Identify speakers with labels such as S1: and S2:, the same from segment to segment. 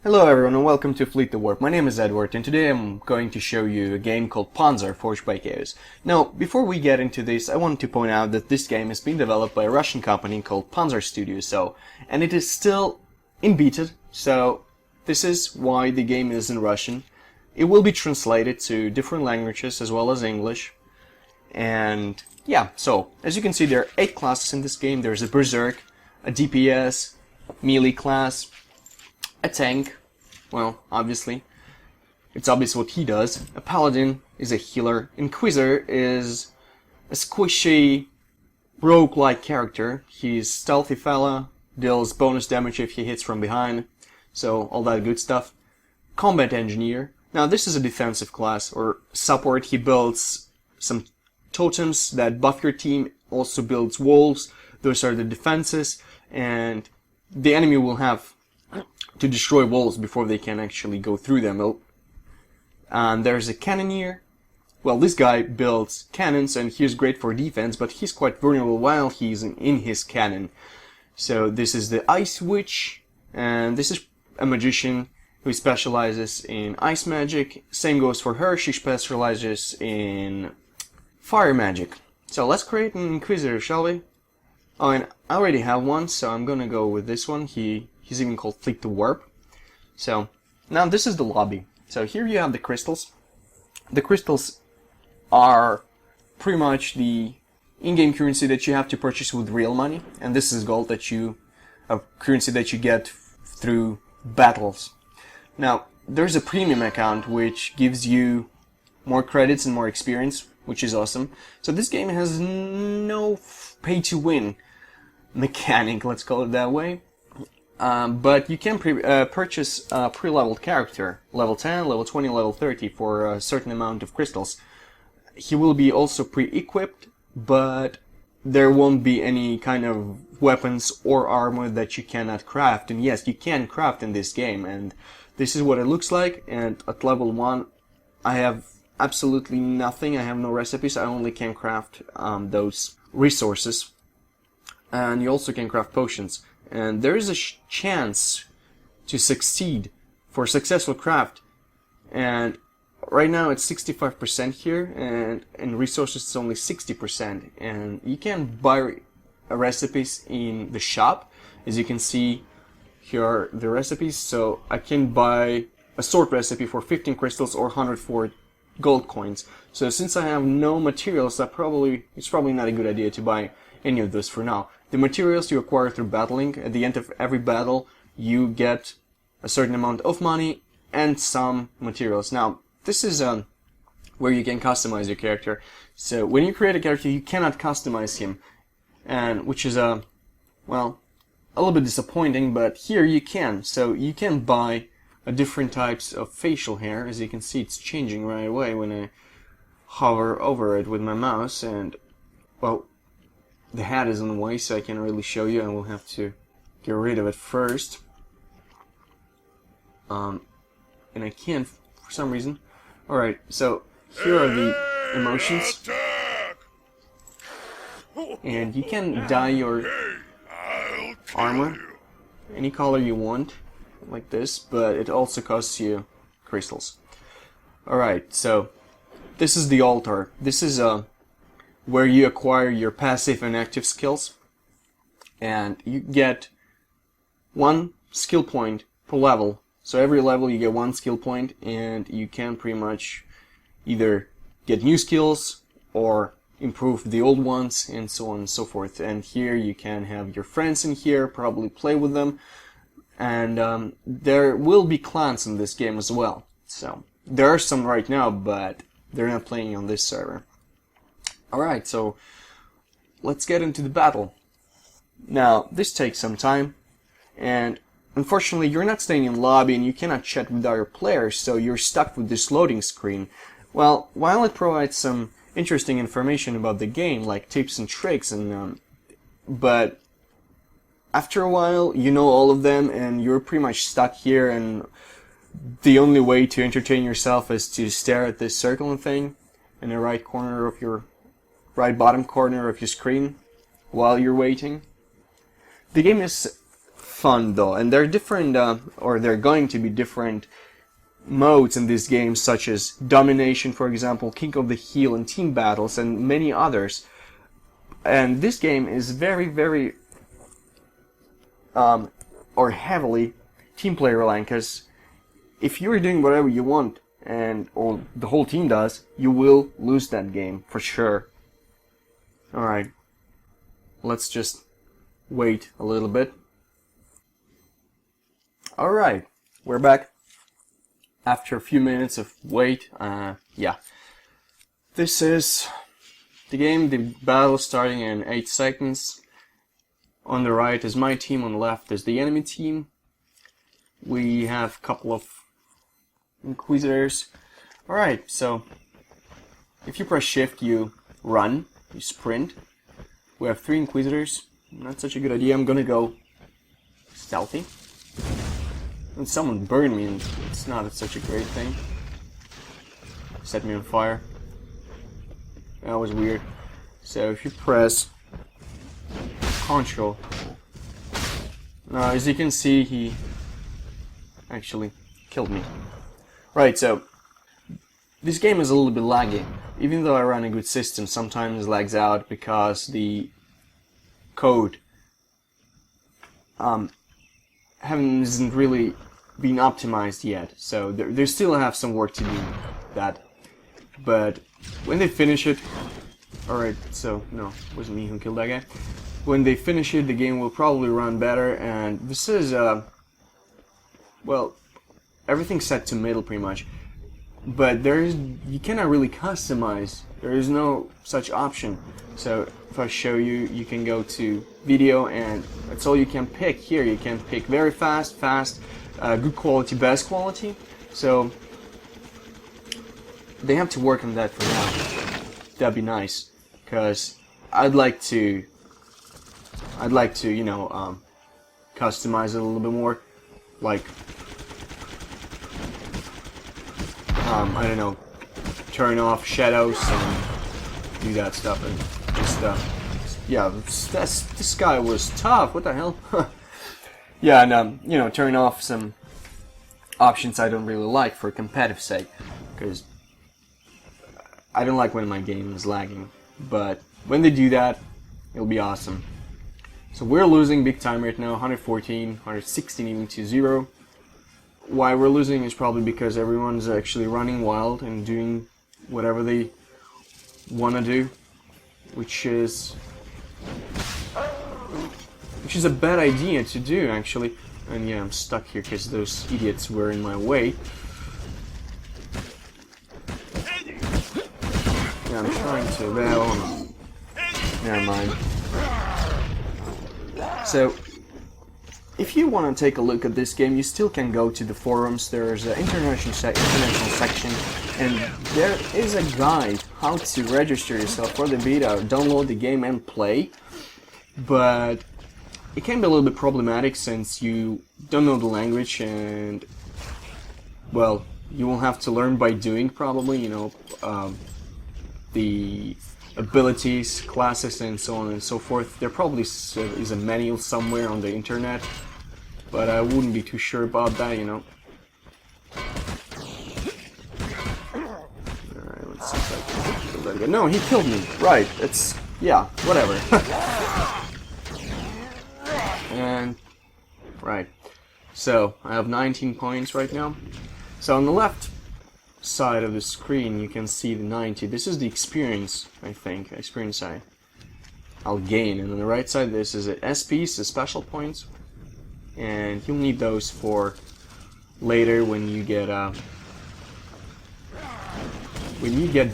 S1: Hello everyone and welcome to Fleet the Warp. My name is Edward and today I'm going to show you a game called Panzar Forged by Chaos. Now, before we get into this, I want to point out that this game is being developed by a Russian company called Panzar Studios, and it is still in beta, so this is why the game is in Russian. It will be translated to different languages as well as English. And yeah, so as you can see there are 8 classes in this game. There's a Berserk, a DPS, melee class, a tank, well, obviously. It's obvious what he does. A paladin is a healer. Inquisitor is a squishy, rogue-like character. He's stealthy fella, deals bonus damage if he hits from behind, so all that good stuff. Combat engineer. Now this is a defensive class, or support. He builds some totems that buff your team, also builds walls. Those are the defenses, and the enemy will have to destroy walls before they can actually go through them. And there's a cannoneer. Well, this guy builds cannons and he's great for defense, but he's quite vulnerable while he's in his cannon. So this is the Ice Witch, and this is a magician who specializes in ice magic. Same goes for her, she specializes in fire magic. So let's create an Inquisitor, shall we? Oh, and I already have one, so I'm gonna go with this one. He's even called Fleet the Warp. So, now this is the lobby. So here you have the crystals. The crystals are pretty much the in-game currency that you have to purchase with real money. And this is gold that currency that you get through battles. Now, there's a premium account which gives you more credits and more experience, which is awesome. So this game has no pay-to-win mechanic, let's call it that way. But you can purchase a pre-leveled character, level 10, level 20, level 30, for a certain amount of crystals. He will be also pre-equipped, but there won't be any kind of weapons or armor that you cannot craft. And yes, you can craft in this game, and this is what it looks like. And at level 1, I have absolutely nothing. I have no recipes. I only can craft those resources. And you also can craft potions. And there is a chance to succeed for successful craft. And right now it's 65% here, and in resources it's only 60%. And you can buy recipes in the shop. As you can see, here are the recipes. So I can buy a sword recipe for 15 crystals or 104 gold coins. So since I have no materials, it's probably not a good idea to buy any of those for now. The materials you acquire through battling. At the end of every battle, you get a certain amount of money and some materials. Now, this is where you can customize your character. So when you create a character, you cannot customize him, and which is well, a little bit disappointing. But here you can. So you can buy different types of facial hair. As you can see, it's changing right away when I hover over it with my mouse, and well, the hat is in the way, so I can't really show you, and we'll have to get rid of it first. And I can't for some reason. Alright, so here are the emotions. And you can dye your armor any color you want, like this, but it also costs you crystals. Alright, so this is the altar. This is where you acquire your passive and active skills, and you get 1 skill point per level. So every level you get 1 skill point, and you can pretty much either get new skills or improve the old ones, and so on and so forth. And here you can have your friends in here, probably play with them, and there will be clans in this game as well. So there are some right now, but they're not playing on this server. Alright, so let's get into the battle. Now, this takes some time, and unfortunately you're not staying in lobby and you cannot chat with other players, so you're stuck with this loading screen. Well, while it provides some interesting information about the game, like tips and tricks, but after a while you know all of them and you're pretty much stuck here, and the only way to entertain yourself is to stare at this circle thing in the right bottom corner of your screen while you're waiting. The game is fun though, and there are different, or there are going to be different modes in this game, such as domination, for example, king of the hill, and team battles, and many others. And this game is very, or heavily team player reliant, because if you're doing whatever you want, or the whole team does, you will lose that game for sure. Alright, let's just wait a little bit. Alright, we're back after a few minutes of wait. Yeah, this is the game, the battle starting in 8 seconds. On the right is my team, on the left is the enemy team. We have a couple of Inquisitors. Alright, so if you press shift you run, you sprint. We have 3 Inquisitors, not such a good idea. I'm gonna go stealthy. And someone burned me, and it's not such a great thing. Set me on fire. That was weird. So if you press Control, as you can see, he actually killed me. Right, so this game is a little bit laggy. Even though I run a good system, sometimes it lags out because the code hasn't really been optimized yet. So they still have some work to do that. But when they finish it, alright, so no, it wasn't me who killed that guy. When they finish it, the game will probably run better, and this is well, everything's set to middle pretty much, but you cannot really customize. There is no such option. So if I show you, you can go to video, and that's all you can pick here. You can pick very fast, good quality, best quality. So they have to work on that for now. That'd be nice, because I'd like to customize it a little bit more, like I don't know, turn off shadows and do that stuff, and just yeah, this guy was tough. What the hell? Yeah, and turn off some options I don't really like for competitive sake, because I don't like when my game is lagging. But when they do that, it'll be awesome. So we're losing big time right now, 114, 116 even to 0. Why we're losing is probably because everyone's actually running wild and doing whatever they want to do, which is a bad idea to do, actually. And yeah, I'm stuck here because those idiots were in my way. Yeah, I'm trying to, well, never mind. So, if you want to take a look at this game, you still can go to the forums. There's an international section, and there is a guide how to register yourself for the beta, download the game and play. But it can be a little bit problematic since you don't know the language, and well, you will have to learn by doing, probably, the abilities, classes, and so on and so forth. There probably is a manual somewhere on the internet, but I wouldn't be too sure about that, Alright, let's see if I can kill that guy. No, he killed me. Right, it's, yeah, whatever. And, right, so I have 19 points right now. So on the left side of the screen you can see the 90. This is the experience, I think, experience I'll gain. And on the right side, this is SPs, the special points, and you'll need those for later when you get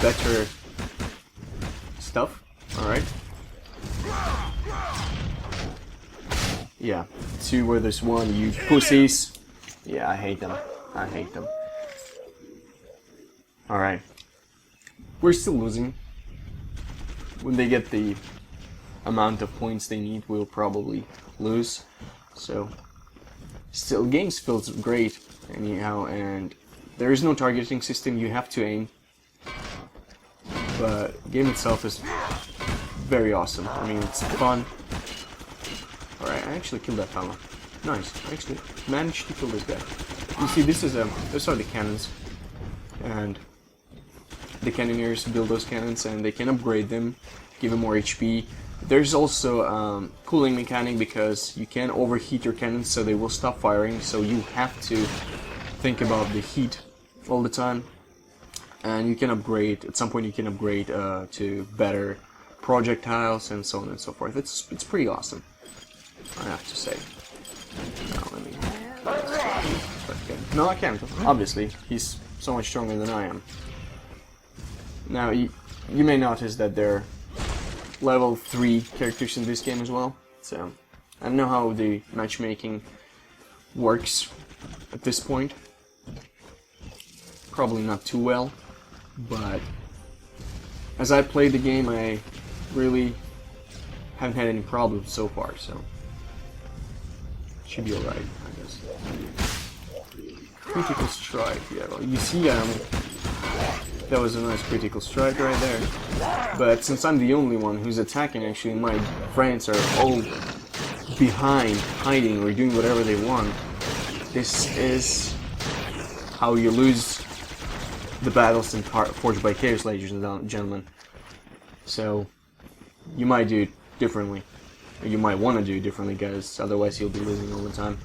S1: better stuff. Alright. Yeah, 2 where there's 1, you pussies. Yeah, I hate them. I hate them. Alright. We're still losing. When they get the amount of points they need, we'll probably lose. So, still, games feels great anyhow, and there is no targeting system, you have to aim. But the game itself is very awesome. I mean, it's fun. Alright, I actually killed that fella. Nice. Actually, managed to kill this guy. You see, these are the cannons, and the cannoneers build those cannons, and they can upgrade them, give them more HP. There's also cooling mechanic because you can overheat your cannons, so they will stop firing. So you have to think about the heat all the time, and you can upgrade. At some point, you can upgrade to better projectiles and so on and so forth. It's pretty awesome, I have to say. Now, let me... No, I can't. Obviously, he's so much stronger than I am. Now, you may notice that there are level 3 characters in this game as well. So, I don't know how the matchmaking works at this point. Probably not too well, but as I played the game, I really haven't had any problems so far, so should be alright, I guess. Critical strike, yeah, well, you see, that was a nice critical strike right there. But since I'm the only one who's attacking, actually, my friends are all behind, hiding, or doing whatever they want. This is how you lose the battles in Forged by Chaos, ladies and gentlemen. So, you might do it differently. Or you might want to do it differently, guys, otherwise you'll be losing all the time.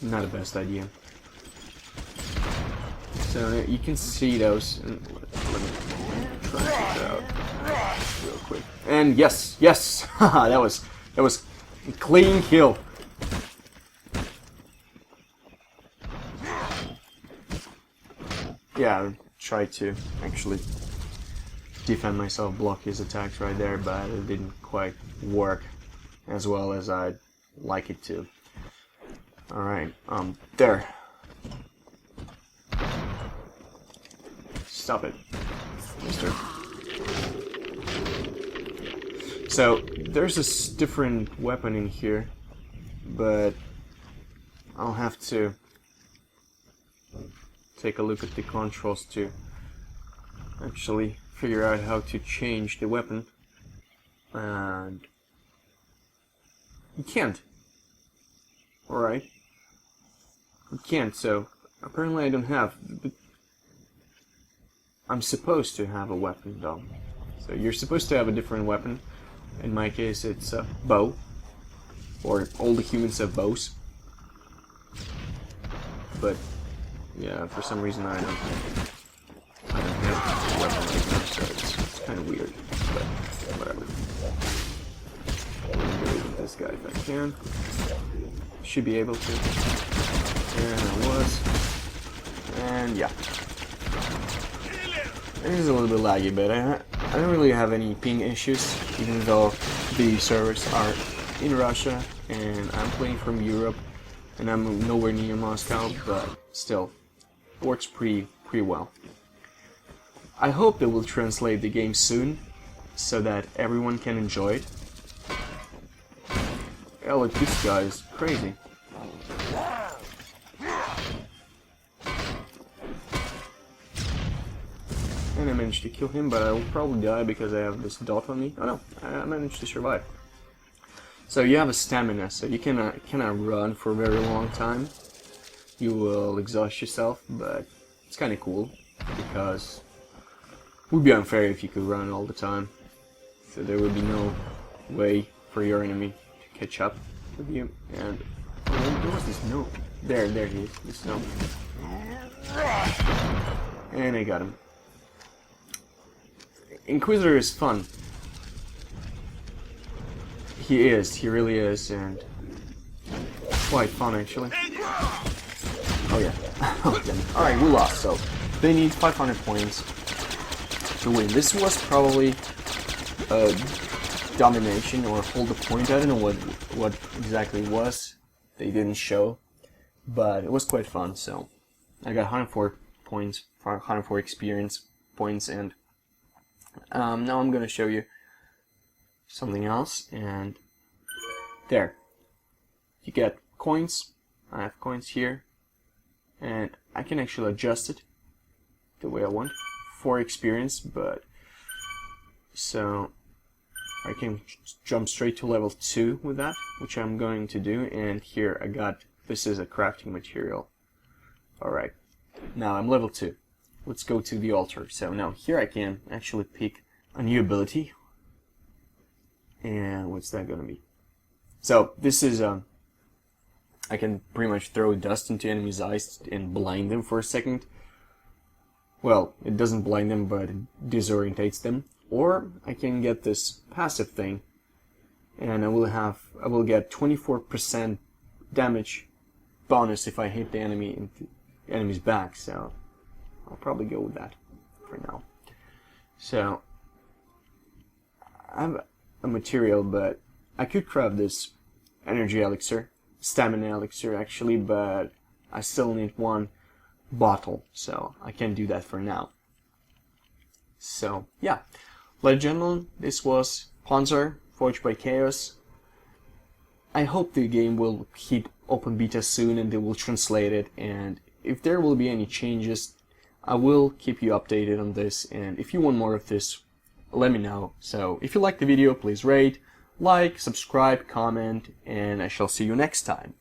S1: Not the best idea. So you can see those. Let me try this out real quick. And yes, yes, haha, that was a clean kill. Yeah, I tried to actually defend myself, block his attacks right there, but it didn't quite work as well as I'd like it to. Alright, there. Stop it, mister. So, there's a different weapon in here, but I'll have to take a look at the controls to actually figure out how to change the weapon. And you can't. Alright. You can't, so apparently I don't have. But I'm supposed to have a weapon though. So you're supposed to have a different weapon. In my case it's a bow. Or all the humans have bows. But yeah, for some reason I don't have a weapon right now, so it's kind of weird. But whatever. I'm gonna get this guy if I can. Should be able to. And I was. And yeah. It is a little bit laggy, but I don't really have any ping issues, even though the servers are in Russia and I'm playing from Europe and I'm nowhere near Moscow, but still, it works pretty well. I hope they will translate the game soon, so that everyone can enjoy it. Yeah, look, this guy is crazy. And I managed to kill him, but I will probably die because I have this dot on me. Oh no, I managed to survive. So you have a stamina, so you cannot run for a very long time. You will exhaust yourself, but it's kind of cool, because it would be unfair if you could run all the time. So there would be no way for your enemy to catch up with you. And oh, there was this snow. There he is, the snow. And I got him. Inquisitor is fun. He really is, and quite fun actually. Oh yeah. Oh, damn it. Alright, we lost, so they need 500 points to win. This was probably domination or hold the point. I don't know what exactly it was. They didn't show, but it was quite fun. So I got 104 points, 104 experience points, and now I'm gonna show you something else. And there, you get coins. I have coins here, and I can actually adjust it the way I want for experience. But so I can jump straight to level 2 with that, which I'm going to do. And here I got, this is a crafting material. Alright, now I'm level 2. Let's go to the altar. So now here I can actually pick a new ability. And what's that gonna be? So this is I can pretty much throw dust into enemies' eyes and blind them for a second. Well, it doesn't blind them, but it disorientates them. Or I can get this passive thing, and I will get 24% damage bonus if I hit the enemy's back. So I'll probably go with that for now. So I have a material, but I could craft this energy elixir, stamina elixir actually, but I still need one bottle, so I can't do that for now. So yeah, ladies and gentlemen, this was Panzar Forged by Chaos. I hope the game will hit open beta soon and they will translate it, and if there will be any changes I will keep you updated on this, and if you want more of this, let me know. So if you liked the video, please rate, like, subscribe, comment, and I shall see you next time.